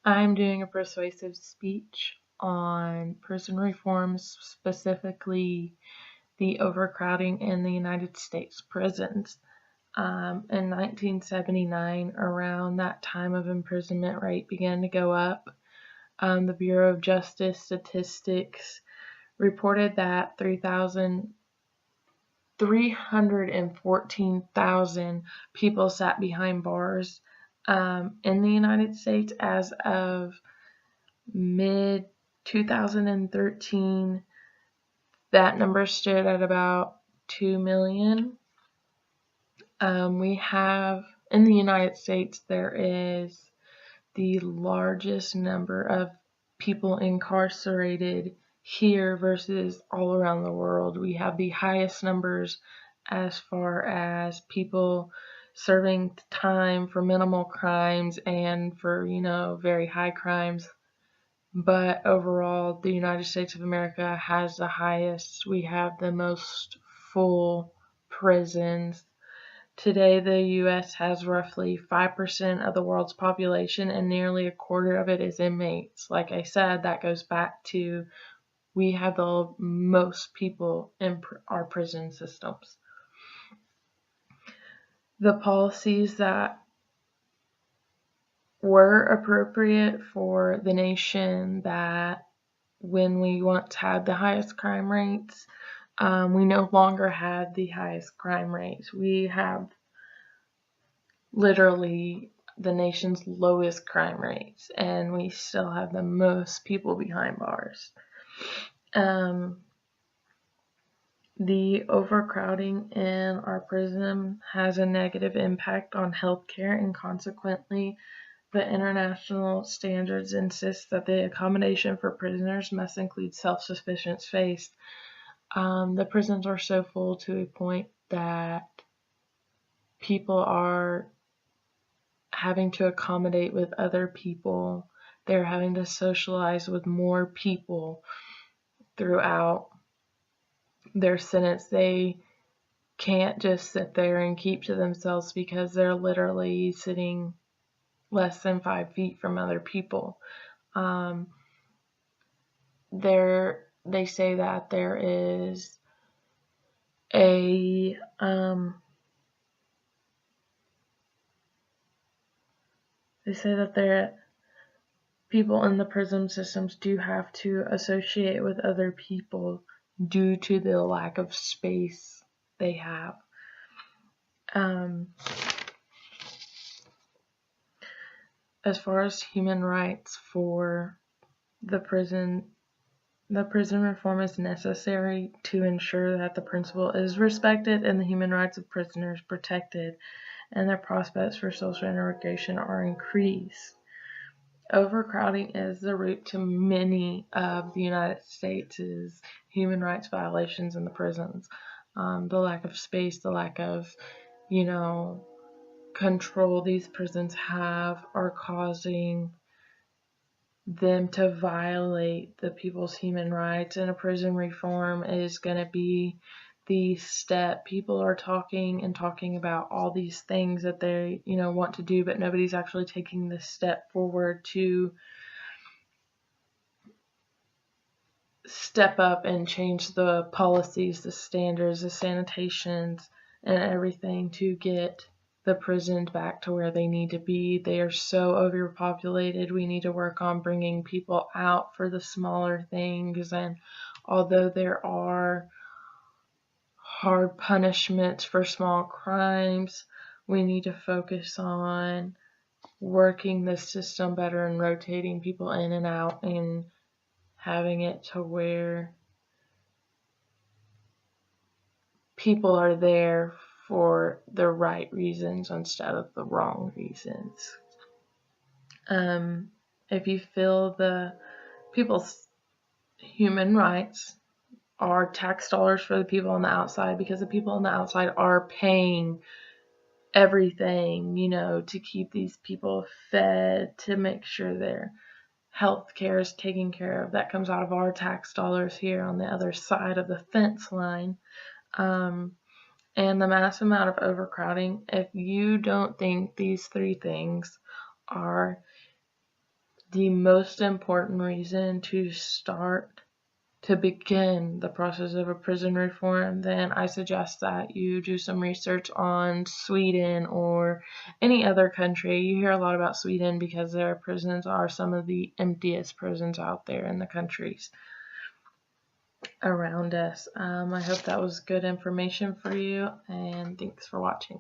I'm doing a persuasive speech on prison reforms, specifically the overcrowding in the United States prisons. In 1979, around that time of imprisonment rate began to go up. The Bureau of Justice Statistics reported that 314,000 people sat behind bars in the United States as of mid 2013. That number stood at about 2 million. We have in the United States, there is the largest number of people incarcerated here versus all around the world. We have the highest numbers as far as people serving time for minimal crimes and for, very high crimes. But overall, the United States of America has the highest. We have the most full prisons. Today, the U.S. has roughly 5% of the world's population, and nearly a quarter of it is inmates. Like I said, that goes back to we have the most people in our prison systems. The policies that were appropriate for the nation that when we once had the highest crime rates, we no longer have the highest crime rates. We have literally the nation's lowest crime rates, and we still have the most people behind bars. The overcrowding in our prison has a negative impact on healthcare, and consequently, the international standards insist that the accommodation for prisoners must include self-sufficient space. The prisons are so full to a point that people are having to accommodate with other people. They're having to socialize with more people throughout their sentence. They can't just sit there and keep to themselves because they're literally sitting less than 5 feet from other people. They say that there is a people in the prison systems do have to associate with other people due to the lack of space they have. As far as human rights for the prison reform is necessary to ensure that the principle is respected and the human rights of prisoners protected and their prospects for social integration are increased. Overcrowding is the root to many of the United States' human rights violations in the prisons. The lack of space, the lack of, control these prisons have are causing them to violate the people's human rights, and a prison reform is going to be the step. People are talking about all these things that they, want to do, but nobody's actually taking this step forward to step up and change the policies, the standards, the sanitations, and everything to get the prisons back to where they need to be. They are so overpopulated. We need to work on bringing people out for the smaller things, and although there are hard punishments for small crimes, we need to focus on working the system better and rotating people in and out and having it to where people are there for the right reasons instead of the wrong reasons. If you feel the people's human rights are tax dollars for the people on the outside, because the people on the outside are paying everything, to keep these people fed, to make sure their health care is taken care of. That comes out of our tax dollars here on the other side of the fence line. And the mass amount of overcrowding, if you don't think these three things are the most important reason to begin the process of a prison reform, then I suggest that you do some research on Sweden or any other country. You hear a lot about Sweden because their prisons are some of the emptiest prisons out there in the countries around us. I hope that was good information for you, and thanks for watching.